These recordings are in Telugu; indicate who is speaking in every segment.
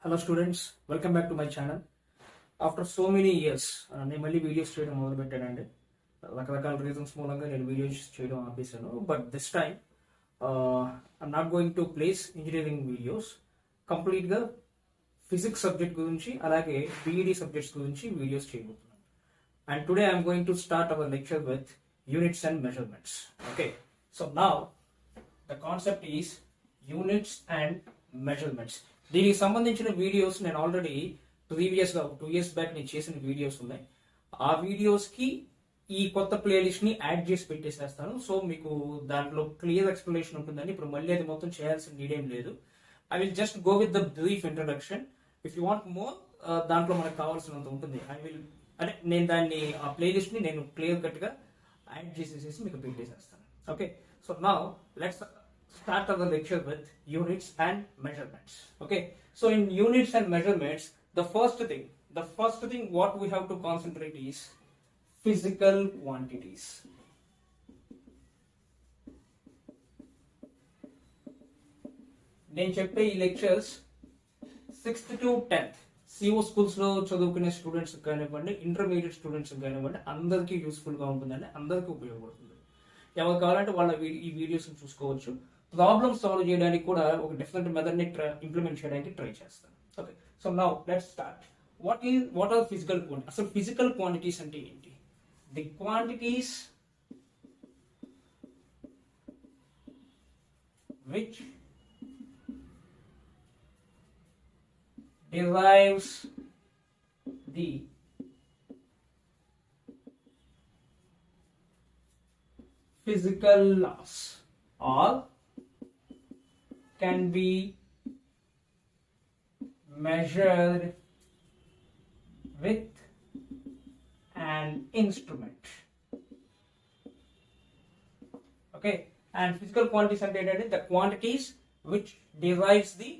Speaker 1: Hello students, welcome back to my channel. After so many years, నేను మళ్ళీ వీడియోస్ చేయడం మొదలు పెట్టానండి. రకరకాల రీజన్స్ మూలంగా నేను వీడియోస్ చేయడం ఆపేశాను. But this time I'm not going to place engineering videos. కంప్లీట్గా ఫిజిక్స్ సబ్జెక్ట్ గురించి అలాగే బీఈడి సబ్జెక్ట్స్ గురించి వీడియోస్ చేయబోతున్నాను. And today I'm going to start our lecture with units and measurements. Okay, so now the concept is units and measurements. దీనికి సంబంధించిన వీడియోస్ నేను ఆల్రెడీ ప్రీవియస్గా 2 years బ్యాక్ నేను చేసిన వీడియోస్ ఉన్నాయి. ఆ వీడియోస్కి ఈ కొత్త ప్లేలిస్ట్ని యాడ్ చేసి పెట్టేసేస్తాను. సో మీకు దాంట్లో క్లియర్ ఎక్స్ప్లెనేషన్ ఉంటుందని ఇప్పుడు మళ్ళీ అది మొత్తం చేయాల్సిన నీడ్ ఏం లేదు. I will just go with the brief introduction. If you want more దాంట్లో మనకు కావాల్సినంత ఉంటుంది. అంటే నేను దాన్ని ఆ ప్లేలిస్ట్ని నేను క్లియర్ కట్గా యాడ్ చేసేసి మీకు పెట్టేసేస్తాను. Okay, so now let's start our lecture with units and measurements. Okay, so in units and measurements, the first thing what we have to concentrate is physical quantities. నేను చెప్పే ఈ lectures 6th to 10th CO schools లో చదువుకునే స్టూడెంట్స్ కానివ్వండి, ఇంటర్మీడియట్ స్టూడెంట్స్ కానివ్వండి, అందరికీ యూస్ఫుల్ గా ఉంటుందండి, అందరికీ ఉపయోగపడుతుంది. ఎవరు కావాలంటే వాళ్ళ ఈ వీడియోస్ చూసుకోవచ్చు. ప్రాబ్లమ్ సాల్వ్ చేయడానికి కూడా ఒక డిఫరెంట్ మెథడ్ ని ఇంప్లిమెంట్ చేయడానికి ట్రై చేస్తాను. Okay, so now let's start. What are physical quantities? అసలు ఫిజికల్ క్వాంటిటీస్ అంటే ఏంటి? The quantities which derives the physical laws or can be measured with an instrument. Okay, and physical quantities అంటే ఏంటంటే the quantities which derives the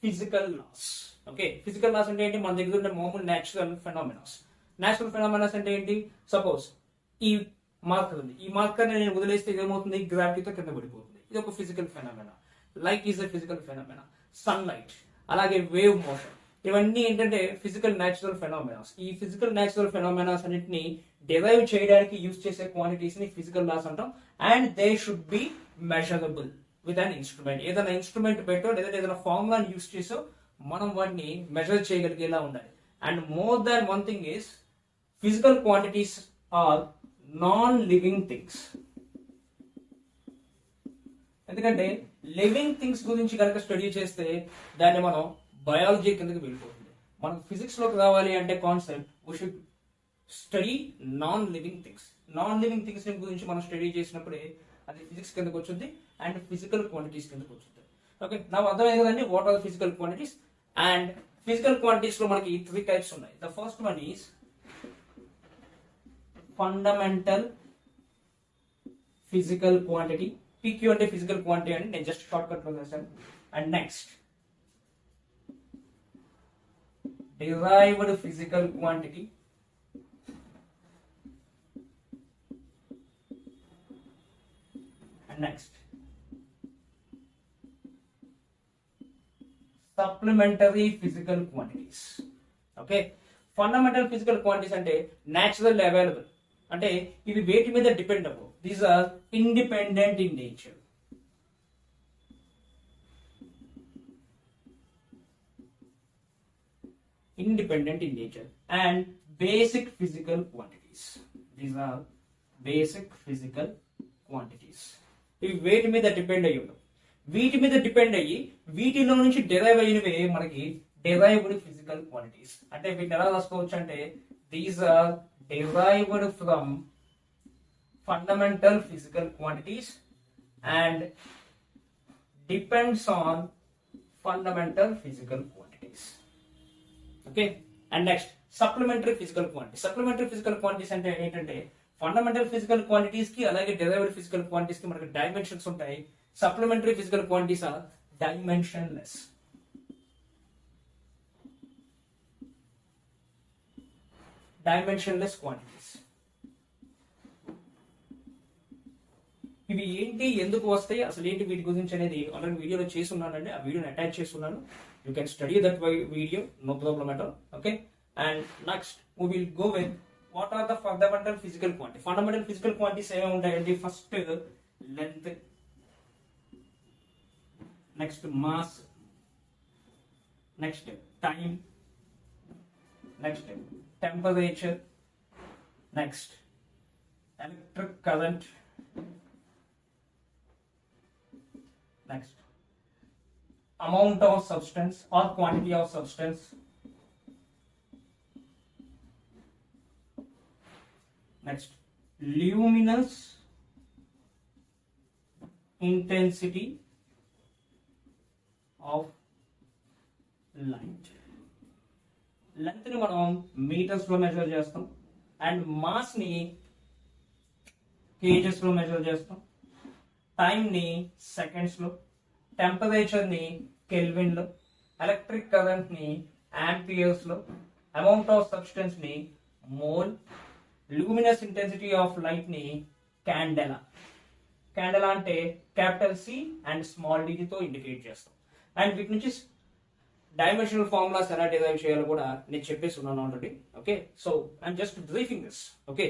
Speaker 1: physical laws. Okay, physical laws అంటే ఏంటి? మన దగ్గర ఉన్న మామూలు natural phenomena అంటే ఏంటి? సపోజ్ ఈ మార్కర్ ఉంది, ఈ మార్కర్ నేను వదిలేస్తే ఏమవుతుంది? గ్రావిటీతో కింద పడిపోతుంది. ఇది ఒక physical phenomena. Light is a physical phenomena, sunlight, అలాగే వేవ్ మోషన్, ఇవన్నీ ఏంటంటే ఫిజికల్ న్యాచురల్ ఫెనామినాస్. ఈ ఫిజికల్ న్యాచురల్ ఫెనామినాస్ అన్నింటినీ డిరైవ్ చేయడానికి యూజ్ చేసే క్వాంటిటీస్ ని ఫిజికల్ లాస్ అంటాం. And they should be measurable with an instrument. ఏదైనా ఇన్స్ట్రుమెంట్ పెట్టో లేదా ఏదైనా ఫార్ములాని యూజ్ చేసో మనం వాటిని మెజర్ చేయగలిగేలా ఉండాలి. And more than one thing is physical quantities are non living things. ఎందుకంటే లివింగ్ థింగ్స్ గురించి కనుక స్టడీ చేస్తే దాన్ని మనం బయాలజీ కిందకి వెళ్ళిపోతుంది. మనకు ఫిజిక్స్ లోకి రావాలి అంటే concept we should study non living things. Non living things గురించి మనం స్టడీ చేసినప్పుడే అది ఫిజిక్స్ కిందకి వచ్చింది అండ్ ఫిజికల్ క్వాంటిటీస్ కిందకి వచ్చింది. ఓకే, నాకు అర్థమైంది కదండి what are physical quantities. And physical quantities లో మనకి 3 types ఉన్నాయి. The first one is fundamental physical quantity. PQ అంటే ఫిజికల్ క్వాంటిటీ అని నేను జస్ట్ షార్ట్ కట్ లో రాశాను. And next derived physical quantity. And next supplementary physical quantities. Okay, fundamental physical quantities అంటే natural available, అంటే ఇవి వేటి మీద డిపెండ్ అవ్వవు. These are independent in nature. Independent in nature and basic physical quantities. These are basic physical quantities. ఇవి వేటి మీద డిపెండ్ అయ్యి ఉండవు. వీటి మీద డిపెండ్ అయ్యి వీటిలో నుంచి డెరైవ్ అయినవే మనకి డెరైవ్డ్ ఫిజికల్ క్వాంటిటీస్. అంటే వీటిని ఎలా రాసుకోవచ్చు అంటే these are derived from fundamental physical quantities and depends on fundamental physical quantities. Okay, and next supplementary physical quantity. Supplementary physical quantities అంటే ఏంటంటే ఫండమెంటల్ ఫిజికల్ క్వాంటిటీస్ కి అలాగే డెరైవ్డ్ ఫిజికల్ క్వాంటిటీస్ కి మనకి డైమెన్షన్స్ ఉంటాయి. Supplementary physical quantities are dimensionless. quantities. ఇవి ఏంటి, ఎందుకు వస్తాయి, అసలు ఏంటి వీటి గురించి అనేది ఆల్రెడీ వీడియోలో చేసి ఉన్నానండి. ఆ వీడియోని అటాచ్ చేస్తున్నాను. You can study that video, no problem at all. Okay, and next we will go with what are the fundamental physical quantity. Fundamental physical quantities ఏమేమి ఉంటాయండి? First length, next mass, next time, next temperature, next electric current, next amount of substance or quantity of substance, next luminous intensity of light. Length ని మనం మీటర్స్ లో మెజర్ చేస్తాం, అండ్ మాస్ ని కేజెస్ లో మెజర్ చేస్తాం, టైం ని సెకండ్స్ లో, టెంపరేచర్ ని కెల్విన్ లో, ఎలక్ట్రిక్ కరెంట్ ని ఆంపియర్స్ లో, అమౌంట్ ఆఫ్ సబ్స్టెన్స్ ని mole, luminous intensity of light ని క్యాండెలా. క్యాండెలా అంటే క్యాపిటల్ సి అండ్ స్మాల్ తో ఇండికేట్ చేస్తాం. అండ్ వీటి నుంచి డైమెన్షనల్ ఫార్ములాస్ ఎలా డిరైవ్ చేయాలో కూడా నేను చెప్పేసి ఉన్నాను already. Okay, so I'm just briefing this. Okay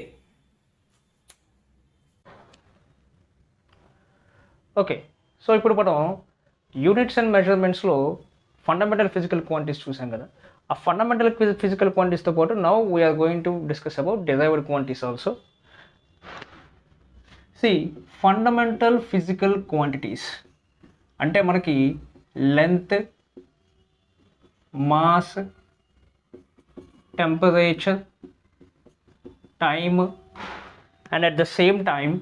Speaker 1: okay so ఇప్పుడు మనం యూనిట్స్ అండ్ మెజర్మెంట్స్లో ఫండమెంటల్ ఫిజికల్ క్వాంటిటీస్ చూసాం కదా. ఆ ఫండమెంటల్ ఫిజికల్ క్వాంటిటీస్తో పాటు now we're going to discuss about derived quantities also. See fundamental physical quantities అంటే మనకి length, mass, temperature, time, and at the same time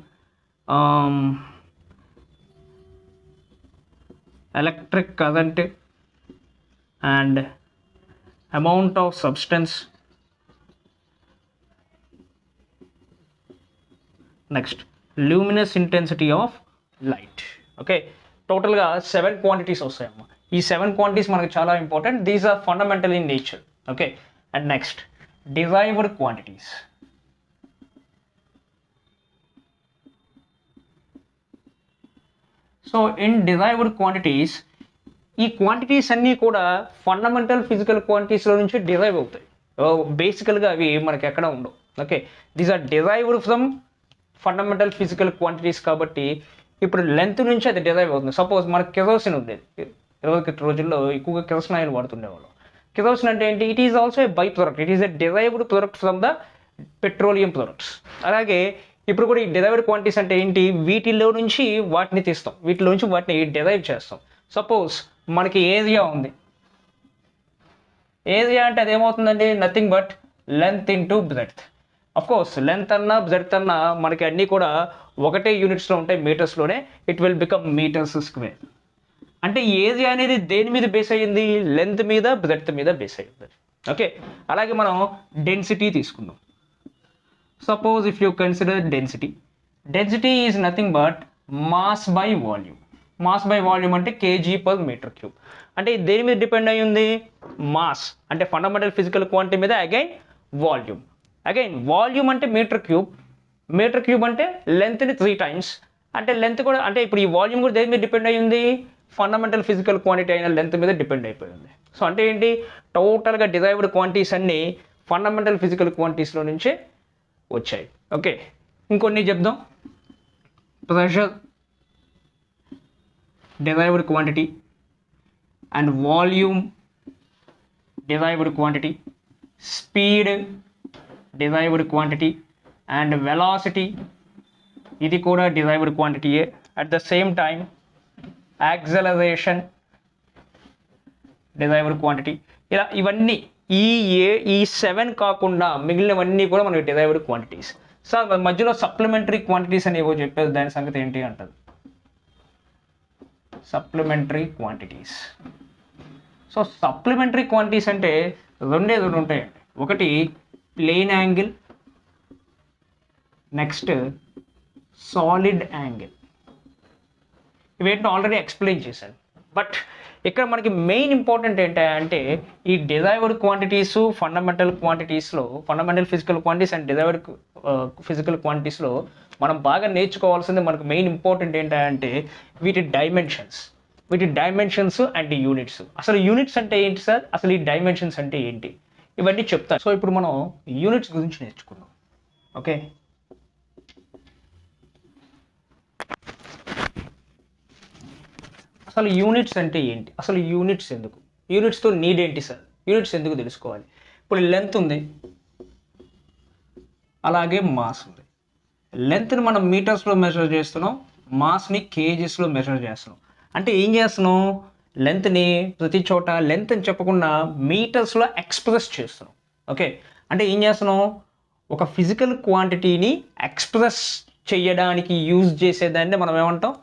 Speaker 1: electric current and amount of substance, next luminous intensity of light. Okay, total గా 7 quantities వస్తాయమ్మా. ఈ 7 quantities మనకు చాలా important. These are fundamental in nature. Okay, and next derived quantities. So in derived quantities, ఈ క్వాంటిటీస్ అన్నీ కూడా ఫండమెంటల్ ఫిజికల్ క్వాంటిటీస్లో నుంచి డిరైవ్ అవుతాయి. బేసికల్గా అవి మనకి ఎక్కడ ఉండవు. Okay, these are derived from fundamental physical quantities. కాబట్టి ఇప్పుడు లెంత్ నుంచి అది డిరైవ్ అవుతుంది. సపోజ్ మనకు కెరోసిన్ ఉండేది, 20 రోజుల్లో ఎక్కువగా కెరోసిన్ ఆయిల్ వాడుతుండేవాళ్ళు. కెరోసిన్ అంటే ఏంటి? It is also a by product, it is a derived product from the petroleum products. అలాగే ఇప్పుడు కూడా ఈ డిరైవ్డ్ క్వాంటిటీస్ అంటే ఏంటి? వీటిలో నుంచి వాటిని తీస్తాం, వీటిలో నుంచి వాటిని డిరైవ్ చేస్తాం. సపోజ్ మనకి ఏరియా ఉంది. ఏరియా అంటే అదేమవుతుందండి? Nothing but length into breadth. Of course length అన్నా బ్రెడ్త్ అన్నా మనకి అన్నీ కూడా ఒకటే యూనిట్స్లో ఉంటాయి, మీటర్స్లోనే. It will become metres square. అంటే ఏరియా అనేది దేని మీద బేస్ అయ్యింది? లెంత్ మీద, బ్రెడ్త్ మీద బేస్ అయ్యింది. ఓకే, అలాగే మనం డెన్సిటీ తీసుకుందాం. Suppose if you consider density, density is nothing but mass by volume. Mass by volume అంటే kg per meter cube. అంటే దేని మీద డిపెండ్ అయి ఉంది? మాస్ అంటే ఫండమెంటల్ ఫిజికల్ క్వాంటిటీ మీద. అగైన్ వాల్యూమ్ అంటే మీటర్ క్యూబ్ అంటే లెంత్ని 3 times. అంటే లెంత్ కూడా, అంటే ఇప్పుడు ఈ వాల్యూమ్ కూడా దేని మీద డిపెండ్ అయి ఉంది? ఫండమెంటల్ ఫిజికల్ క్వాంటిటీ అయిన లెంత్ మీద డిపెండ్ అయిపోయింది. సో అంటే ఏంటి? టోటల్గా డిరైవ్డ్ క్వాంటిటీస్ అన్నీ ఫండమెంటల్ ఫిజికల్ క్వాంటిటీస్లో నుంచే వచ్చాయి. ఓకే, ఇంకొన్ని చెప్దాం. Pressure derived quantity, and volume derived quantity, speed derived quantity, and velocity ఇది కూడా డిరైవ్డ్ క్వాంటిటీయే. At the same time acceleration derived quantity. ఇలా ఇవన్నీ ఈ 7 కాకుండా మిగిలినవన్నీ కూడా మనకి డిరైవ్డ్ క్వాంటిటీస్. సార్ మధ్యలో సప్లిమెంటరీ క్వాంటిటీస్ అని ఏవో చెప్పేది, దాని సంగతి ఏంటి అంటారు? Supplementary quantities. So supplementary quantities అంటే రెండు ఉంటాయండి. ఒకటి plane angle, next solid angle. ఇవేంటో ఆల్రెడీ ఎక్స్ప్లెయిన్ చేశాను. బట్ ఇక్కడ మనకి మెయిన్ ఇంపార్టెంట్ ఏంటంటే ఈ డిరైవ్డ్ క్వాంటిటీస్, ఫండమెంటల్ క్వాంటిటీస్లో fundamental physical quantities and derived physical క్వాంటిటీస్లో మనం బాగా నేర్చుకోవాల్సింది, మనకు మెయిన్ ఇంపార్టెంట్ ఏంటంటే వీటి డైమెన్షన్స్ అండ్ యూనిట్స్. అసలు యూనిట్స్ అంటే ఏంటి సార్, అసలు ఈ డైమెన్షన్స్ అంటే ఏంటి, ఇవన్నీ చెప్తాను. సో ఇప్పుడు మనం యూనిట్స్ గురించి నేర్చుకుందాం. ఓకే, అసలు యూనిట్స్ అంటే ఏంటి, అసలు యూనిట్స్ ఎందుకు, యూనిట్స్తో నీడ్ ఏంటి సార్, యూనిట్స్ ఎందుకు తెలుసుకోవాలి. ఇప్పుడు లెంత్ ఉంది, అలాగే మాస్ ఉంది. లెంత్ని మనం మీటర్స్లో మెజర్ చేస్తున్నాం, మాస్ని కేజెస్లో మెజర్ చేస్తున్నాం. అంటే ఏం చేస్తున్నాం, లెంత్ని ప్రతి చోట లెంత్ అని చెప్పకుండా మీటర్స్లో ఎక్స్ప్రెస్ చేస్తున్నాం. ఓకే, అంటే ఏం చేస్తున్నాం, ఒక ఫిజికల్ క్వాంటిటీని ఎక్స్ప్రెస్ చేయడానికి యూజ్ చేసేదాన్ని మనం ఏమంటాం,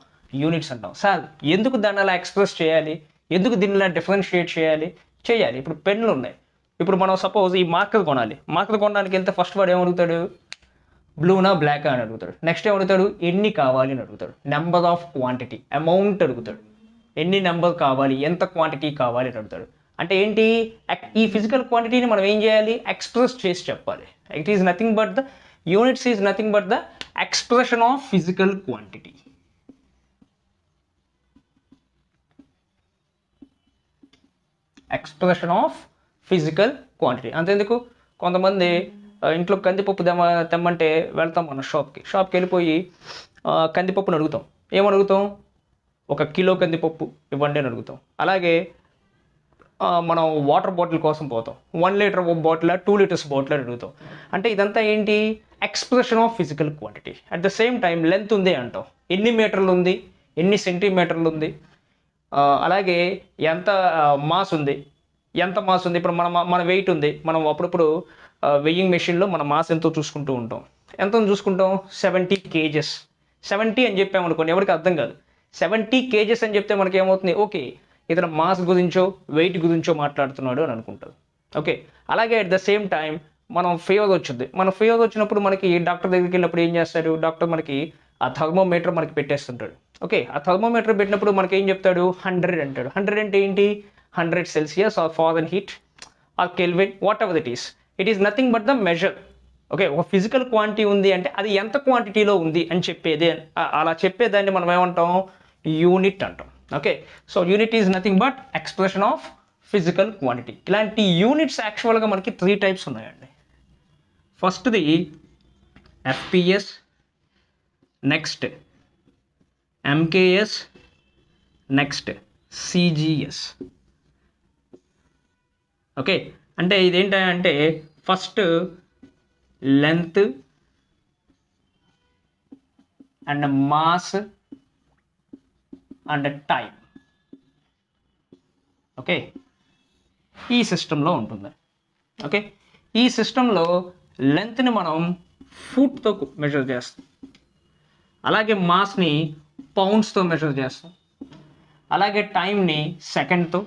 Speaker 1: యూనిట్స్ అంటాం. సార్ ఎందుకు దాన్ని అలా ఎక్స్ప్రెస్ చేయాలి, ఎందుకు దీన్ని ఇలా డిఫరెన్షియేట్ చేయాలి. ఇప్పుడు పెన్నులు ఉన్నాయి, ఇప్పుడు మనం సపోజ్ ఈ మార్కర్ కొనాలి, మార్కర్ కొనడానికి వెళ్తే ఫస్ట్ వాడు ఏమడుగుతాడు, బ్లూనా బ్లాక్ అని అడుగుతాడు. నెక్స్ట్ ఏమడుగుతాడు, ఎన్ని కావాలి అని అడుగుతాడు. నెంబర్ ఆఫ్ క్వాంటిటీ, అమౌంట్ అడుగుతాడు. ఎన్ని నెంబర్ కావాలి, ఎంత క్వాంటిటీ కావాలి అని అడుగుతాడు. అంటే ఏంటి, ఈ ఫిజికల్ క్వాంటిటీని మనం ఏం చేయాలి, ఎక్స్ప్రెస్ చేసి చెప్పాలి. It is nothing but the units is nothing but the expression of physical quantity. Expression of physical quantity. అంతేందుకు, కొంతమంది ఇంట్లో కందిపప్పు తెమ్మంటే వెళ్తాం మన షాప్కి వెళ్ళిపోయి కందిపప్పుని అడుగుతాం. ఏమడుగుతాం, 1 కిలో కందిపప్పు ఇవ్వండి అని అడుగుతాం. అలాగే మనం వాటర్ బాటిల్ కోసం పోతాం, 1 లీటర్ బాటిల్ 2 లీటర్స్ బాటిల్ అని అడుగుతాం. అంటే ఇదంతా ఏంటి, expression of physical quantity. At the same time length ఉంది అంటాం, ఎన్ని మీటర్లు ఉంది, ఎన్ని సెంటీమీటర్లు ఉంది, అలాగే ఎంత మాస్ ఉంది, ఇప్పుడు మన వెయిట్ ఉంది. మనం అప్పుడప్పుడు వెయ్యింగ్ మెషిన్లో మన మాస్ ఎంతో చూసుకుంటూ ఉంటాం. ఎంత చూసుకుంటాం, 70 kgs. 70 అని చెప్పామనుకోండి, ఎవరికి అర్థం కాదు. 70 kgs అని చెప్తే మనకి ఏమవుతుంది, ఓకే ఇతను మాస్ గురించో వెయిట్ గురించో మాట్లాడుతున్నాడు అని అనుకుంటారు. ఓకే, అలాగే అట్ ద సేమ్ టైం మనం ఫీవర్ వచ్చింది, ఫీవర్ వచ్చినప్పుడు మనకి డాక్టర్ దగ్గరికి వెళ్ళినప్పుడు ఏం చేస్తాడు, డాక్టర్ మనకి ఆ థర్మోమీటర్ మనకి పెట్టేస్తుంటాడు. ఓకే, ఆ థర్మోమీటర్ పెట్టినప్పుడు మనకి ఏం చెప్తాడు, 100 అంటాడు. 100 అంటే ఏంటి, 100 Celsius or Fahrenheit or Kelvin, whatever it is nothing but the measure. Okay, ఒక ఫిజికల్ క్వాంటిటీ ఉంది అంటే అది ఎంత క్వాంటిటీలో ఉంది అని చెప్పేది, అలా చెప్పేదాన్ని మనం ఏమంటాం, యూనిట్ అంటాం. Okay, so unit is nothing but expression of physical quantity. ఇలాంటి యూనిట్స్ యాక్చువల్గా మనకి 3 టైప్స్ ఉన్నాయండి. ఫస్ట్ది FPS, next MKS, next CGS. Okay, అంటే ఇదేంటంటే first length and mass and time. Okay, ఈ సిస్టంలో ఉంటుంది. ఓకే, ఈ సిస్టంలో లెంత్ని మనం ఫుట్తో మెజర్ చేస్తాం, అలాగే మాస్ని పౌండ్స్తో మెజర్ చేస్తాం, అలాగే టైంని సెకండ్తో.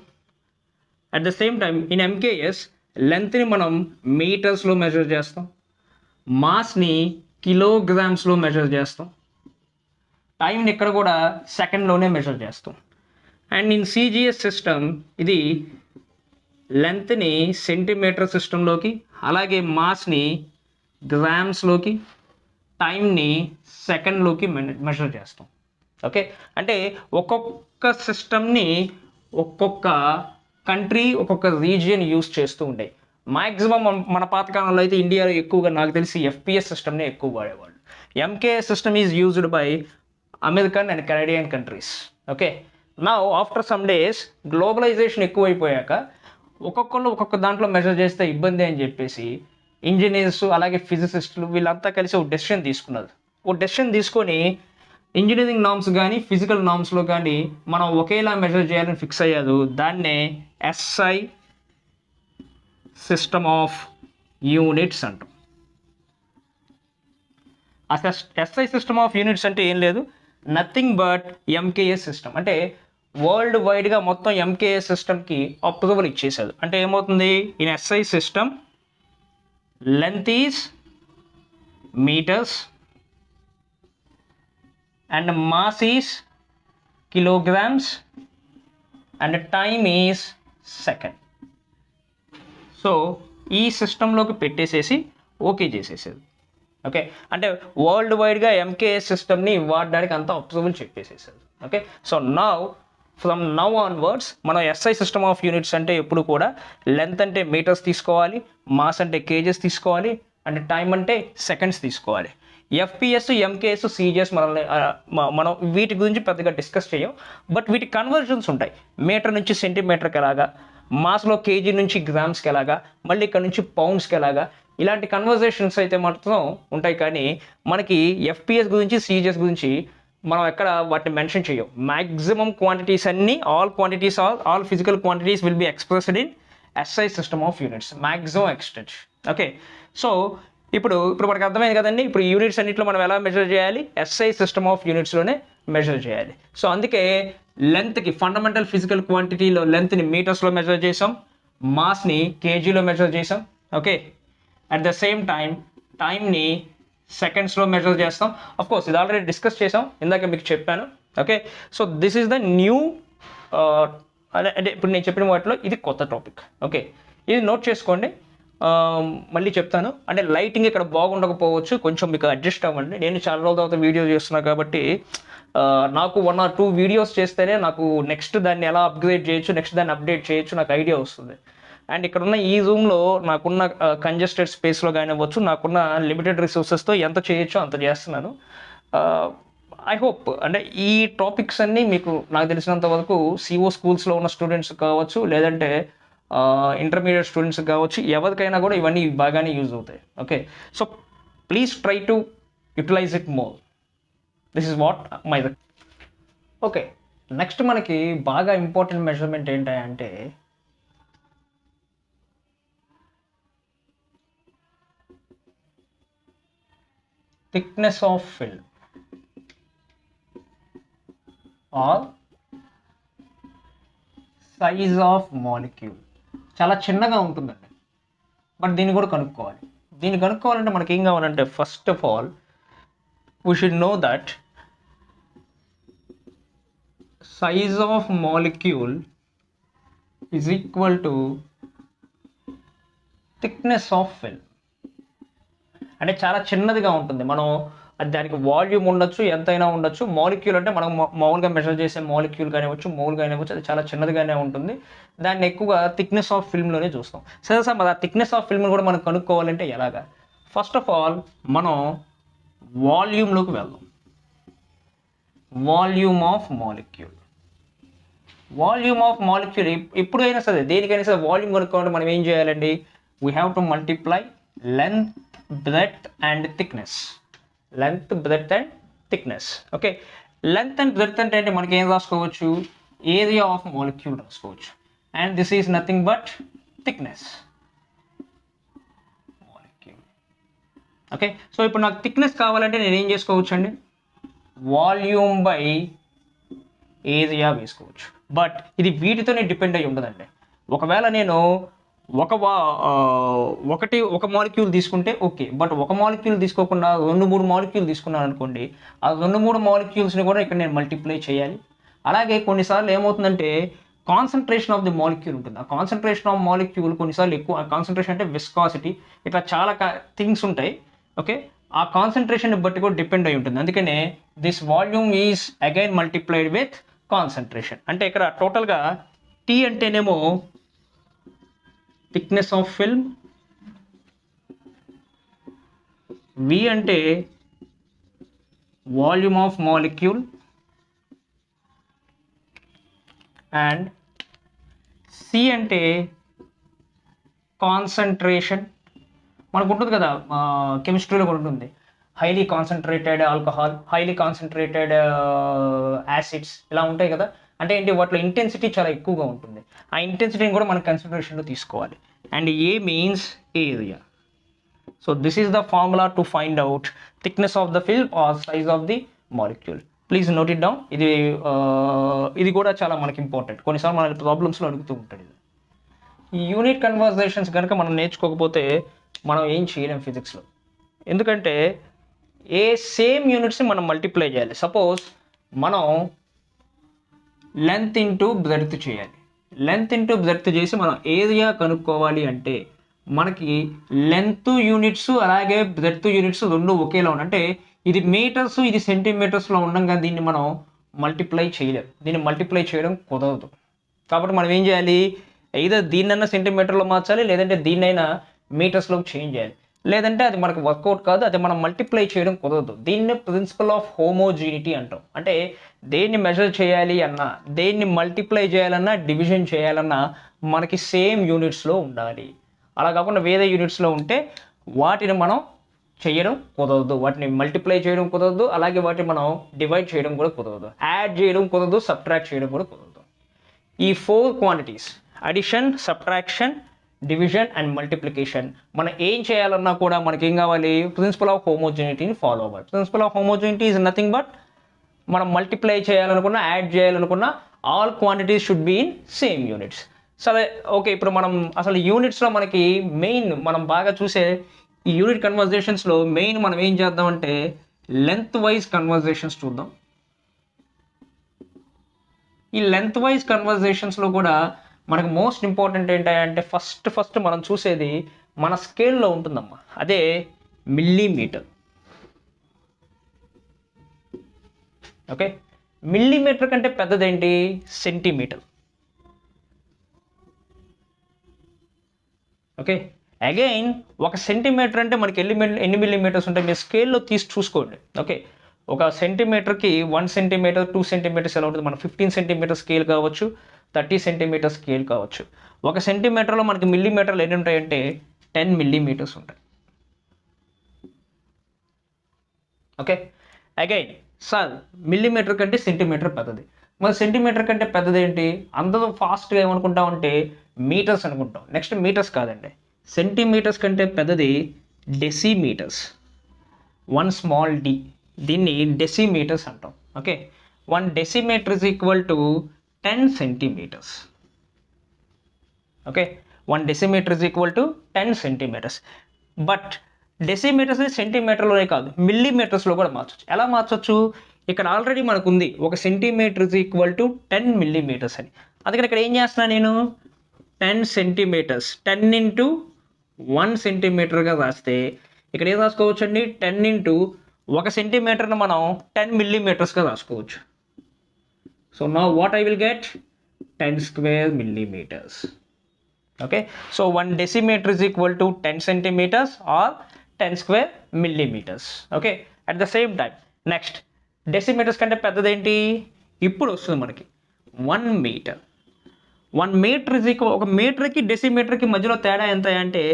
Speaker 1: At the same time in MKS లెంత్ని మనం మీటర్స్లో మెజర్ చేస్తాం, మాస్ని కిలోగ్రామ్స్లో మెజర్ చేస్తాం, టైంని ఇక్కడ కూడా సెకండ్లోనే మెజర్ చేస్తాం. అండ్ ఇన్ CGS సిస్టమ్ ఇది లెంత్ని సెంటీమీటర్ సిస్టంలోకి, అలాగే మాస్ని గ్రామ్స్లోకి, టైంని సెకండ్లోకి మెజర్ చేస్తాం. ఓకే, అంటే ఒక్కొక్క సిస్టమ్ని ఒక్కొక్క కంట్రీ ఒక్కొక్క రీజియన్ యూస్ చేస్తూ ఉంటాయి. మ్యాక్సిమం మన పాతకాలంలో అయితే ఇండియాలో ఎక్కువగా నాకు తెలిసి FPS సిస్టమ్ని ఎక్కువ వాడేవాళ్ళు. MKS system is used by American and Canadian countries. Okay, now after some days globalization ఎక్కువైపోయాక ఒక్కొక్కళ్ళు ఒక్కొక్క దాంట్లో మెజర్ చేస్తే ఇబ్బంది అని చెప్పేసి ఇంజనీర్స్ అలాగే ఫిజిసిస్టులు వీళ్ళంతా కలిసి ఒక డెసిషన్ తీసుకున్నారు. ఒక డెసిషన్ తీసుకొని ఇంజనీరింగ్ నామ్స్ కానీ ఫిజికల్ నామ్స్లో కానీ మనం ఒకేలా మెజర్ చేయాలని ఫిక్స్ అయ్యారు. దాన్నే SI సిస్టమ్ ఆఫ్ యూనిట్స్ అంటాం. ఆ SI సిస్టమ్ ఆఫ్ యూనిట్స్ అంటే ఏం లేదు, నథింగ్ బట్ MKS సిస్టమ్. అంటే వరల్డ్ వైడ్గా మొత్తం MKS సిస్టమ్కి అప్రూవల్ ఇచ్చేసారు. అంటే ఏమవుతుంది, in SI system length is metres and mass is kilograms and time is second. So ఈ సిస్టంలోకి పెట్టేసేసి ఓకే చేసేసేది. ఓకే, అంటే వరల్డ్ వైడ్గా ఎంకేఎస్ సిస్టమ్ని వాడడానికి అంతా అప్రూవల్ చెప్పేసేసారు. Okay, so from now onwards మనం ఎస్ఐ సిస్టమ్ ఆఫ్ యూనిట్స్ అంటే ఎప్పుడు కూడా లెంత్ అంటే మీటర్స్ తీసుకోవాలి, మాస్ అంటే కేజెస్ తీసుకోవాలి, అండ్ టైం అంటే సెకండ్స్ తీసుకోవాలి. ఎఫ్పిఎస్, ఎంకేఎస్, సిజిఎస్ మనం వీటి గురించి పెద్దగా డిస్కస్ చేయం. బట్ వీటి కన్వర్జన్స్ ఉంటాయి. మీటర్ నుంచి సెంటీమీటర్కి ఎలాగా, మాస్లో కేజీ నుంచి గ్రామ్స్కి ఎలాగా, మళ్ళీ ఇక్కడ నుంచి పౌండ్స్కి ఎలాగా, ఇలాంటి కన్వర్జేషన్స్ అయితే మాత్రం ఉంటాయి. కానీ మనకి ఎఫ్పిఎస్ గురించి, సిజిఎస్ గురించి మనం ఎక్కడ వాటిని మెన్షన్ చేయం. మ్యాక్సిమం క్వాంటిటీస్ అన్ని, all physical quantities will be expressed in SI system of units maximum extent. Okay, so ఇప్పుడు మనకు అర్థమైంది కదండి. ఇప్పుడు యూనిట్స్ అన్నింటిలో మనం ఎలా మెజర్ చేయాలి? ఎస్ఐ సిస్టమ్ ఆఫ్ యూనిట్స్లోనే మెజర్ చేయాలి. సో అందుకే లెంత్కి, ఫండమెంటల్ ఫిజికల్ క్వాంటిటీలో లెంత్ని మీటర్స్లో మెజర్ చేసాం, మాస్ని కేజీలో మెజర్ చేసాం. ఓకే, అట్ ద సేమ్ టైంని సెకండ్స్లో మెజర్ చేస్తాం. అఫ్ కోర్స్ ఇది ఆల్రెడీ డిస్కస్ చేసాం, ఇందాక మీకు చెప్పాను. Okay, so this is the new, అంటే ఇప్పుడు నేను చెప్పిన వాటిలో ఇది కొత్త టాపిక్. ఓకే, ఇది నోట్ చేసుకోండి. మళ్ళీ చెప్తాను. అంటే లైటింగ్ ఇక్కడ బాగుండకపోవచ్చు, కొంచెం మీకు అడ్జస్ట్ అవ్వండి. నేను చాలా రోజుల తర్వాత వీడియో చేస్తున్నాను కాబట్టి నాకు 1 or 2 వీడియోస్ చేస్తేనే నాకు నెక్స్ట్ దాన్ని ఎలా అప్గ్రేడ్ చేయొచ్చు, నెక్స్ట్ దాన్ని అప్డేట్ చేయొచ్చు నాకు ఐడియా వస్తుంది. అండ్ ఇక్కడ ఉన్న ఈ జూమ్లో నాకున్న కంజెస్టెడ్ స్పేస్లో కానివ్వచ్చు, నాకున్న లిమిటెడ్ రిసోర్సెస్తో ఎంత చేయొచ్చో అంత చేస్తున్నాను. ఐ హోప్ అంటే ఈ టాపిక్స్ అన్నీ మీకు నాకు తెలిసినంత వరకు సిఓ స్కూల్స్లో ఉన్న స్టూడెంట్స్ కావచ్చు, లేదంటే ఇంటర్మీడియట్ స్టూడెంట్స్ కావచ్చు, ఎవరికైనా కూడా ఇవన్నీ బాగానే యూజ్ అవుతాయి. Okay, so please try to utilize it more. This is what my. Okay, next మనకి బాగా ఇంపార్టెంట్ మెజర్మెంట్ ఏంటంటే thickness of film or size of molecule. చాలా చిన్నగా ఉంటుందండి, బట్ దీన్ని కూడా కనుక్కోవాలి. దీన్ని కనుక్కోవాలంటే మనకి ఏం కావాలంటే, first of all we should know that size of molecule is equal to thickness of film. అంటే చాలా చిన్నదిగా ఉంటుంది. మనం దానికి వాల్యూమ్ ఉండొచ్చు, ఎంతైనా ఉండొచ్చు. మాలిక్యూల్ అంటే మనం మామూలుగా మెజర్ చేసే మాలిక్యూల్ కానివ్వచ్చు, మోల్ కానివ్వచ్చు, అది చాలా చిన్నదిగానే ఉంటుంది. దాన్ని ఎక్కువగా థిక్నెస్ ఆఫ్ ఫిల్మ్లోనే చూస్తాం. సరే సార్, మరి ఆ థిక్నెస్ ఆఫ్ ఫిల్మ్ కూడా మనం కనుక్కోవాలంటే ఎలాగా? ఫస్ట్ ఆఫ్ ఆల్ మనం వాల్యూమ్లోకి వెళ్దాం. Volume of molecule. ఎప్పుడైనా సరే, దేనికైనా సరే వాల్యూమ్ కనుక్కోవాలంటే మనం ఏం చేయాలండి? We have to multiply length, breadth and thickness. Length, breadth and thickness. Okay, length and breadth అంటే మనకి ఏం రాసుకోవచ్చు? ఏరియా ఆఫ్ మాలిక్యూల్ రాసుకోవచ్చు. And this is nothing but thickness molecule. Okay, so ఇప్పుడు నాకు థిక్నెస్ కావాలంటే నేను ఏం చేసుకోవచ్చు అండి? వాల్యూమ్ బై ఏరియా వేసుకోవచ్చు. బట్ ఇది వీటితోనే డిపెండ్ అయి ఉండదండి. ఒకవేళ నేను ఒక మాలిక్యూల్ తీసుకుంటే ఓకే, బట్ ఒక మాలిక్యూల్ తీసుకోకుండా 2-3 మాలిక్యూల్ తీసుకున్నాను అనుకోండి, ఆ 2-3 మాలిక్యూల్స్ని కూడా ఇక్కడ నేను మల్టిప్లై చేయాలి. అలాగే కొన్నిసార్లు ఏమవుతుందంటే కాన్సన్ట్రేషన్ ఆఫ్ ది మాలిక్యూల్ ఉంటుంది. ఆ కాన్సన్ట్రేషన్ ఆఫ్ మాలిక్యూల్ కొన్నిసార్లు ఎక్కువ, కాన్సన్ట్రేషన్ అంటే విస్కాసిటీ, ఇట్లా చాలా థింగ్స్ ఉంటాయి. ఓకే, ఆ కాన్సన్ట్రేషన్ బట్టి కూడా డిపెండ్ అయి ఉంటుంది. అందుకనే this volume is again multiplied with concentration. అంటే ఇక్కడ టోటల్గా టీ అంటేనేమో థిక్నెస్ ఆఫ్ ఫిల్మ్, వి అంటే volume of molecule, and c అంటే కాన్సన్ట్రేషన్. మనకు ఉంటుంది కదా కెమిస్ట్రీలో కూడా ఉంటుంది, highly concentrated alcohol, highly concentrated acids, ఇలా ఉంటాయి కదా. అంటే ఏంటి, వాటిలో ఇంటెన్సిటీ చాలా ఎక్కువగా ఉంటుంది. ఆ ఇంటెన్సిటీని కూడా మనం కన్సిడరేషన్లో తీసుకోవాలి. And A means area. So this is the formula to find out thickness of the film or size of the molecule. Please note it down. ఇది కూడా చాలా మనకి ఇంపార్టెంట్. కొన్నిసార్లు మన ప్రాబ్లమ్స్లో అడుగుతూ ఉంటుంది. ఈ యూనిట్ కన్వర్జేషన్స్ కనుక మనం నేర్చుకోకపోతే మనం ఏం చేయలేం ఫిజిక్స్లో. ఎందుకంటే సేమ్ యూనిట్స్ని మనం మల్టిప్లై చేయాలి. సపోజ్ మనం లెంత్ ఇంటూ బ్రెడ్త్ చేయాలి. లెంత్ ఇంటూ బ్రెడ్త్ చేసి మనం ఏరియా కనుక్కోవాలి అంటే మనకి లెంత్ యూనిట్స్ అలాగే బ్రెడ్త్ యూనిట్స్ రెండు ఒకేలా ఉన్నాయి. అంటే ఇది మీటర్స్ ఇది సెంటీమీటర్స్లో ఉండగా దీన్ని మనం మల్టిప్లై చేయలేం, దీన్ని మల్టిప్లై చేయడం కుదరదు. కాబట్టి మనం ఏం చేయాలి, either దీన్నైనా సెంటీమీటర్లో మార్చాలి, లేదంటే దీన్నైనా మీటర్స్లోకి చేంజ్ చేయాలి. లేదంటే అది మనకు వర్కౌట్ కాదు, అది మనం మల్టిప్లై చేయడం కుదరదు. దీన్ని ప్రిన్సిపల్ ఆఫ్ హోమోజీనిటీ అంటాం. అంటే దేన్ని మెజర్ చేయాలి అన్నా, దేన్ని మల్టిప్లై చేయాలన్నా, డివిజన్ చేయాలన్నా మనకి సేమ్ యూనిట్స్లో ఉండాలి. అలా కాకుండా వేరే యూనిట్స్లో ఉంటే వాటిని మనం చేయడం కుదరదు, వాటిని మల్టిప్లై చేయడం కుదరదు, అలాగే వాటిని మనం డివైడ్ చేయడం కూడా కుదరదు, యాడ్ చేయడం కుదరదు, సబ్ట్రాక్ట్ చేయడం కూడా కుదరదు. ఈ 4 quantities addition, subtraction, division and multiplication మనం ఏం చేయాలన్నా కూడా మనకి ఏం కావాలి, ప్రిన్సిపల్ ఆఫ్ హోమోజెనిటీని ఫాలో అవ్వాలి. Principle of homogeneity is nothing but మనం మల్టిప్లై చేయాలనుకున్నా, యాడ్ చేయాలనుకున్నా all quantities should be in same units. సరే ఓకే, ఇప్పుడు మనం అసలు యూనిట్స్లో మనకి మెయిన్ మనం బాగా చూసే ఈ యూనిట్ కన్వర్జేషన్స్లో మెయిన్ మనం ఏం చేద్దామంటే లెంత్ వైజ్ కన్వర్జేషన్స్ చూద్దాం. ఈ లెంత్ వైజ్ కన్వర్జేషన్స్లో కూడా మనకు మోస్ట్ ఇంపార్టెంట్ ఏంటంటే ఫస్ట్ మనం చూసేది మన స్కేల్లో ఉంటుందమ్మా, అదే మిల్లీమీటర్. ఓకే, మిల్లీమీటర్ కంటే పెద్దదేంటి, సెంటీమీటర్. ఓకే, అగైన్ ఒక సెంటీమీటర్ అంటే మనకి ఎన్ని మిల్లీమీటర్స్ ఉంటాయి మీరు స్కేల్లో తీసి చూసుకోండి. ఓకే, ఒక సెంటీమీటర్కి 1 సెంటీమీటర్ 2 సెంటీమీటర్స్ ఎలా ఉంటుంది, మన 15 సెంటీమీటర్ స్కేల్ కావచ్చు, 30 సెంటీమీటర్ స్కేల్ కావచ్చు. ఒక సెంటీమీటర్లో మనకి మిల్లీమీటర్లు ఎన్ని ఉంటాయంటే 10 మిల్లీమీటర్స్ ఉంటాయి. ఓకే, అగైన్ సార్ మిల్లీమీటర్ కంటే సెంటీమీటర్ పెద్దది. మరి సెంటీమీటర్ కంటే పెద్దది ఏంటి, అందరూ ఫాస్ట్గా ఏమనుకుంటామంటే మీటర్స్ అనుకుంటాం. నెక్స్ట్ మీటర్స్ కాదండి, సెంటీమీటర్స్ కంటే పెద్దది డెసిమీటర్స్, 1 స్మాల్ డి, దీన్ని డెసిమీటర్స్ అంటాం. Okay, 1 decimetre is equal to 10 centimetres. Okay, 1 decimetre is equal to 10 centimetres. But decimetres సెంటీమీటర్లోనే కాదు మిల్లీమీటర్స్లో కూడా మార్చవచ్చు. ఎలా మార్చవచ్చు, ఇక్కడ ఆల్రెడీ మనకు ఉంది ఒక centimetre is equal to 10 millimetres అని. అందుకని ఇక్కడ ఏం చేస్తున్నా నేను 10 సెంటీమీటర్స్ 10 ఇంటూ 1 సెంటీమీటర్గా రాస్తే ఇక్కడ ఏం రాసుకోవచ్చు అండి, 10 ఇంటూ 1 సెంటీమీటర్ను మనం 10 మిల్లీమీటర్స్గా రాసుకోవచ్చు. So now what I will get 10 square millimetres. Okay, so 1 decimetre is equal to 10 centimetres or 10 square millimetres. Okay, at the same time next decimetres కంటే పెద్దదేంటి, ఇప్పుడు వస్తుంది మనకి 1 మీటర్. 1 మీటర్ ఈజ్ ఈక్వల్, ఒక మీటర్కి డెసిమీటర్కి మధ్యలో తేడా ఎంత అంటే,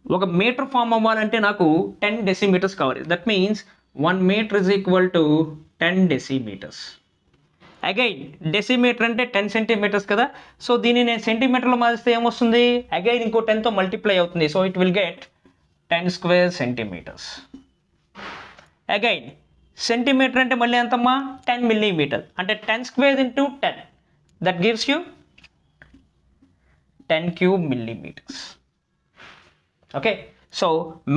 Speaker 1: ఒక మీటర్ ఫామ్ అవ్వాలంటే నాకు 10 డెసిమీటర్స్ కావాలి. That means 1 metre is equal to 10 decimetres. Again decimetre అంటే 10 సెంటీమీటర్స్ కదా, సో దీన్ని నేను సెంటీమీటర్లో మారిస్తే ఏమొస్తుంది, అగైన్ ఇంకో 10తో మల్టిప్లై అవుతుంది. So it will get 10 square centimetres. Again centimetre అంటే మళ్ళీ ఎంతమ్మా, 10 మిల్లీమీటర్, అంటే 10 square into 10 that gives you 10 cube millimetres. Okay, so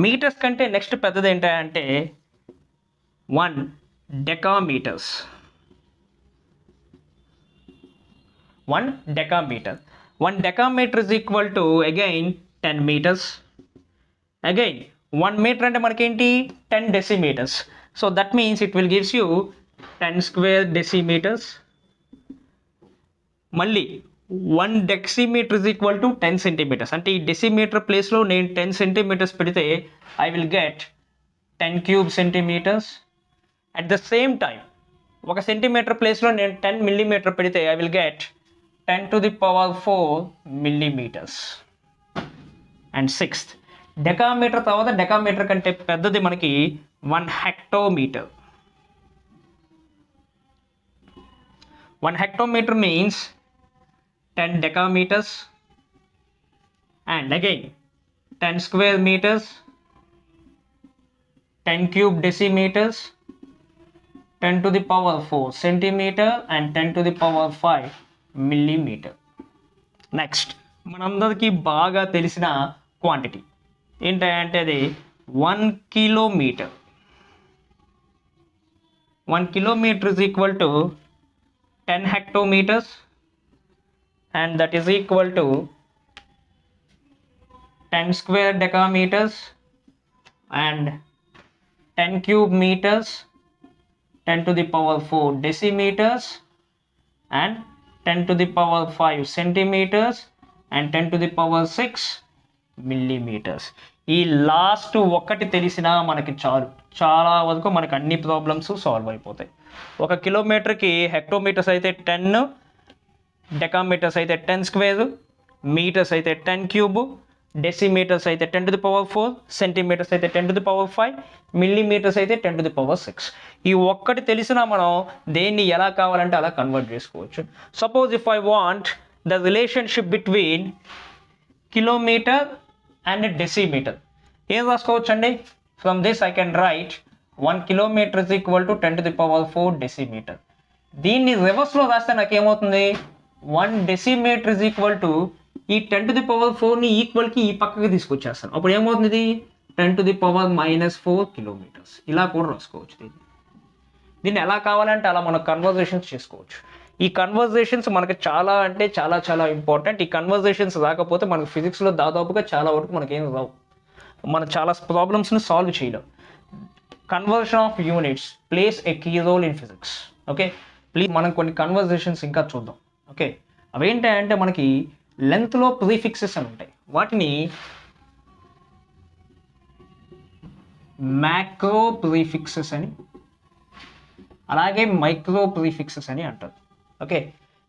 Speaker 1: metres కంటే నెక్స్ట్ పెద్దది ఏంటంటే 1 decametres. 1 decametre. 1 decametre is equal to again 10 meters. Again 1 meter అంటే మనకేంటి 10 decimeters. So that means it will gives you 10 square decimeters. మళ్ళీ 1 decimeter is equal to 10 centimeters. అంటే ఈ డెసిమీటర్ ప్లేస్లో నేను 10 సెంటీమీటర్స్ పెడితే I will get 10 cube centimeters. At the same time ఒక సెంటీమీటర్ ప్లేస్లో నేను 10 మిల్లీమీటర్ పెడితే I will get 10 to the power 4 millimeters. And sixth decametre తర్వాత డెకామీటర్ కంటే పెద్దది మనకి 1 హెక్టోమీటర్. 1 hectometer means 10 decameters and again 10 square meters, 10 cube decimeters, 10 to the power 4 centimeter and 10 to the power 5 millimeter. Next మనందరికీ బాగా తెలిసిన క్వాంటిటీ ఏంటంటే అది 1 kilometre. 1 kilometer is equal to 10 hectometers and that is equal to 10 square decameters and 10 cube meters, 10 to the power 4 decimeters and 10 to the power 5 centimeters and 10 to the power 6 millimeters. ఈ లాస్ట్ ఒక్కటి తెలిసినా మనకి చాలు, చాలా వరకు మనకి అన్ని ప్రాబ్లమ్స్ సాల్వ్ అయిపోతాయి. 1 కిలోమీటర్కి హెక్టోమీటర్స్ అయితే 10, డెకామీటర్స్ అయితే 10 స్క్వేర్, మీటర్స్ అయితే 10 క్యూబ్, డెసిమీటర్స్ అయితే 10 to the power 4, సెంటీమీటర్స్ అయితే 10 to the power 5, మిల్లీమీటర్స్ అయితే 10 to the power 6. ఈ ఒక్కటి తెలిసినా మనం దేన్ని ఎలా కావాలంటే అలా కన్వర్ట్ చేసుకోవచ్చు. Suppose if I want the relationship between kilometre and decimetre, ఏం రాసుకోవచ్చు అండి? From this I can write 1 kilometer is equal to 10 to the power 4 decimeter. దీన్ని రివర్స్లో రాస్తే నాకేమవుతుంది? 1 decimeter is equal to ఈ 10 to the power 4ని ఈక్వల్కి ఈ పక్కకి తీసుకొచ్చేస్తాను. అప్పుడు ఏమవుతుంది? 10 to the power -4 kilometers. ఇలా కూడా రాసుకోవచ్చు. దీన్ని ఎలా కావాలంటే అలా మనం కన్వర్జేషన్స్ చేసుకోవచ్చు. ఈ కన్వర్జేషన్స్ మనకి చాలా అంటే చాలా చాలా ఇంపార్టెంట్. ఈ కన్వర్జేషన్స్ రాకపోతే మనకు ఫిజిక్స్లో దాదాపుగా చాలా వరకు మనకేం రావు, మనం చాలా ప్రాబ్లమ్స్ని సాల్వ్ చేయలేం. Conversion of units place a key role in physics. Okay, please మనం కొన్ని కన్వర్జేషన్స్ ఇంకా చూద్దాం. ఓకే, అవేంటంటే మనకి లెంత్లో ప్రీఫిక్సెస్ అని ఉంటాయి, వాటిని మ్యాక్రో ప్రీఫిక్సెస్ అని అలాగే మైక్రో ప్రీఫిక్సెస్ అని అంటారు. ఓకే,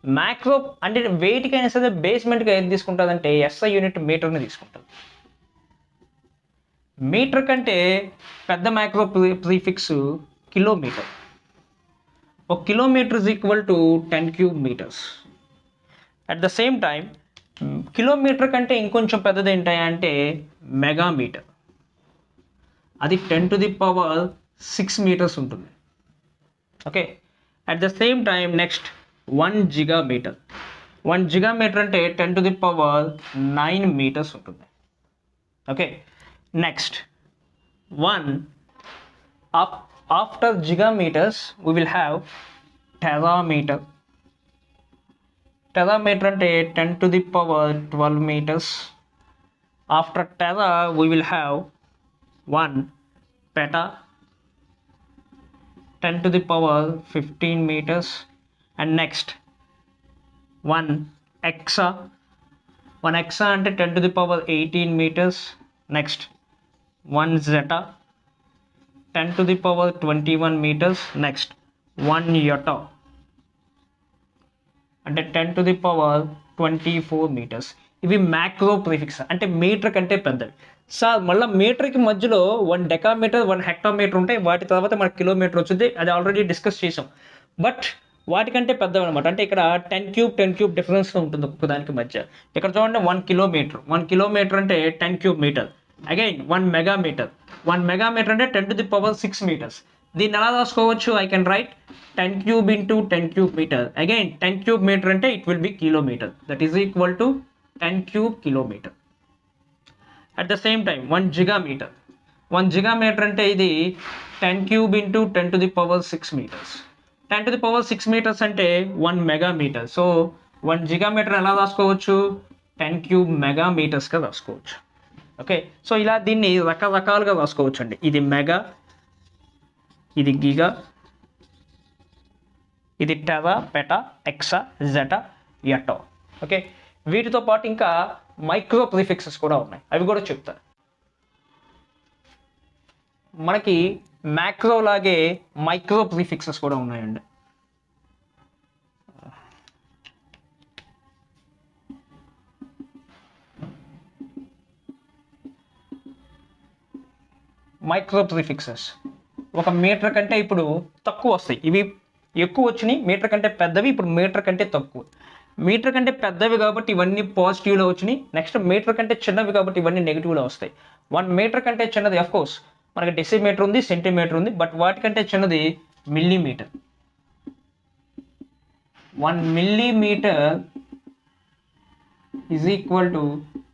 Speaker 1: మ్యాక్రో అంటే వేటికైనా సరే బేస్మెంట్గా ఏది తీసుకుంటుందంటే ఎస్ఐ యూనిట్ మీటర్ని తీసుకుంటుంది. మీటర్ కంటే పెద్ద macro prefix kilometer. 1 kilometer is equal to 10 cube meters. At the same time kilometer కంటే ఇంకొంచెం పెద్దది ఏంటంటే మెగామీటర్, అది 10 to the power 6 meters ఉంటుంది. Okay, at the same time next 1 gigameter. 1 gigameter అంటే 10 to the power 9 meters ఉంటుంది. Okay, next 1 after gigameters we will have terameter. Terameter అంటే 10 to the power 12 meters. After tera we will have 1 peta, 10 to the power 15 meters. And next 1 exa. 1 exa అంటే 10 to the power 18 meters. Next 1 zeta, 10 to the power 21 meters. Next 1 iota అంటే 10 to the power 24 meters. ఇవి మ్యాక్రో ప్రీఫిక్స్ అంటే మీటర్ కంటే పెద్దవి. సార్ మళ్ళీ మీటర్కి మధ్యలో 1 డెకామీటర్ 1 హెక్టామీటర్ ఉంటాయి, వాటి తర్వాత మనకి కిలోమీటర్ వచ్చింది, అది ఆల్రెడీ డిస్కస్ చేసాం. బట్ వాటికంటే పెద్దవి అనమాట. అంటే ఇక్కడ 10 cube డిఫరెన్స్ ఉంటుంది ఒక్కొక్క దానికి మధ్య. ఇక్కడ చూడండి 1 kilometer. 1 kilometer అంటే 10 cube meter. Again 1 megameter. 1 megameter అంటే 10 to the power 6 meters. దీన్ని ఎలా రాసుకోవచ్చు? I can write 10 cube into 10 cube meter. Again 10 cube meter అంటే it will be kilometer. That is equal to 10 cube kilometer. At the same time 1 gigameter. 1 gigameter అంటే ఇది 10 cube into 10 to the power 6 meters. 10 to the power 6 meters అంటే 1 megameter. సో 1 gigameter ఎలా రాసుకోవచ్చు? 10 cube megametersగా రాసుకోవచ్చు. ఓకే, సో ఇలా దీన్ని రకరకాలుగా రాసుకోవచ్చు అండి. ఇది మెగా, ఇది గిగా, ఇది టెరా, పెటా, ఎక్సా, జెటా, ఎటో. ఓకే, వీటితో పాటు ఇంకా మైక్రో ప్రీఫిక్సెస్ కూడా ఉన్నాయి, అవి కూడా చెప్తాను. మనకి మ్యాక్రో లాగే మైక్రో ప్రీఫిక్సెస్ కూడా ఉన్నాయండి. మైక్రో ప్రీఫిక్సెస్ ఒక మీటర్ కంటే ఇప్పుడు తక్కువ వస్తాయి, ఇవి ఎక్కువ వచ్చినాయి. మీటర్ కంటే పెద్దవి, ఇప్పుడు మీటర్ కంటే తక్కువ. మీటర్ కంటే పెద్దవి కాబట్టి ఇవన్నీ పాజిటివ్లో వచ్చినాయి. నెక్స్ట్ మీటర్ కంటే చిన్నవి కాబట్టి ఇవన్నీ నెగిటివ్లో వస్తాయి. 1 meter కంటే చిన్నది ఆఫ్ కోర్స్ మనకి డెసిమీటర్ ఉంది, సెంటీమీటర్ ఉంది, బట్ వాటికంటే చిన్నది millimetre. 1 millimeter is equal to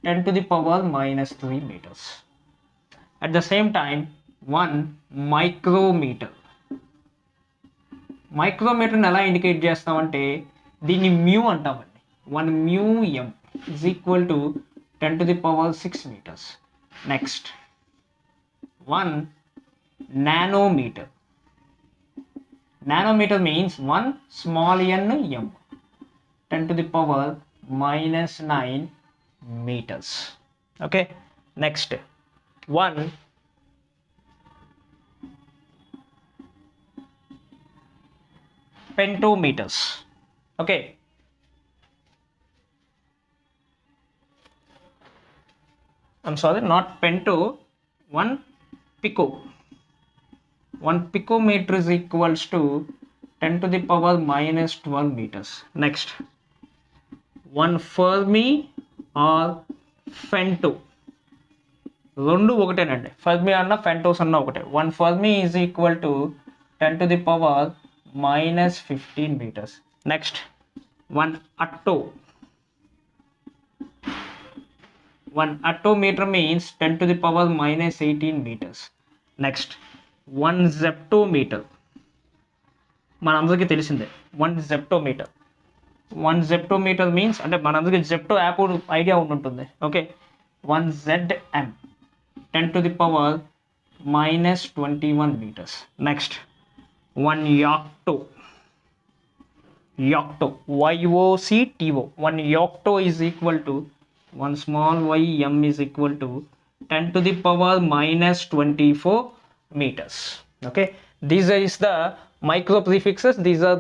Speaker 1: 10 to the power -3 meters. At the same time 1 micrometer. మైక్రోమీటర్ని ఎలా ఇండికేట్ చేస్తామంటే దీన్ని మ్యూ అంటామండి. 1 μm is equal to 10 to the power 6 meters. Next, 1 nanometer. Nanometer means 1 small n m, 10 to the power minus 9 meters. Okay, next, 1 pentometers. Okay, I'm sorry, not pento, 1 pico. 1 picometer is equals to 10 to the power minus 12 meters. Next, 1 Fermi or femto. రెండు ఒకటేనండి, ఫెర్మి అన్న ఫెంటోస్ అన్న ఒకటే. 1 Fermi is equal to 10 to the power minus 15 meters. Next, 1 atto. 1 attometer means 10 to the power minus 18 meters. Next, 1 zeptometer. మనందరికీ తెలిసిందే 1 zeptometer. 1 zeptometer means అంటే మనందరికీ జెప్టో యాప్ ఐడియా ఉంటుంది. Okay, 1 zm, 10 to the power minus 21 meters. Next, 1 yocto. Yocto, YOCTO. 1 yocto is equal to 1 small y m is equal to 10 to the power minus 24 meters. Okay, these is the micro prefixes. These are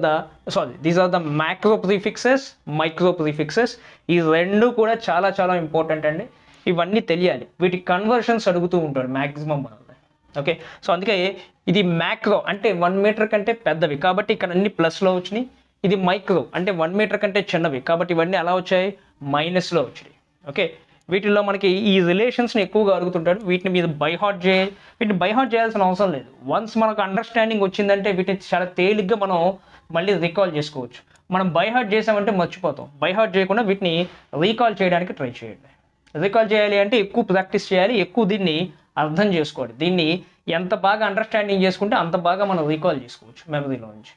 Speaker 1: the macro prefixes, micro prefixes. ఈ రెండు కూడా చాలా చాలా ఇంపార్టెంట్ అండి. ఇవన్నీ తెలియాలి. వీటి కన్వర్షన్స్ అడుగుతూ ఉంటాడు మ్యాక్సిమం మనల్ని. ఓకే, సో అందుకే ఇది మ్యాక్రో అంటే 1 మీటర్ కంటే పెద్దవి కాబట్టి ఇక్కడ అన్ని ప్లస్లో వచ్చినాయి. ఇది మైక్రో అంటే 1 మీటర్ కంటే చిన్నవి కాబట్టి ఇవన్నీ ఎలా వచ్చాయి, మైనస్లో వచ్చాయి. ఓకే, వీటిల్లో మనకి ఈ రిలేషన్స్ని ఎక్కువగా అడుగుతుంటాడు. వీటిని మీరు వీటిని బైహార్ట్ చేయాల్సిన అవసరం లేదు. వన్స్ మనకు అండర్స్టాండింగ్ వచ్చిందంటే వీటిని చాలా తేలిగ్గా మనం మళ్ళీ రీకాల్ చేసుకోవచ్చు. మనం బైహార్ట్ చేసామంటే మర్చిపోతాం. బైహార్ట్ చేయకుండా వీటిని రీకాల్ చేయడానికి ట్రై చేయండి. రీకాల్ చేయాలి అంటే ఎక్కువ ప్రాక్టీస్ చేయాలి, ఎక్కువ దీన్ని అర్థం చేసుకోవాలి. దీన్ని ఎంత బాగా అండర్స్టాండింగ్ చేసుకుంటే అంత బాగా మనం రీకాల్ చేసుకోవచ్చు మెమరీలో నుంచి.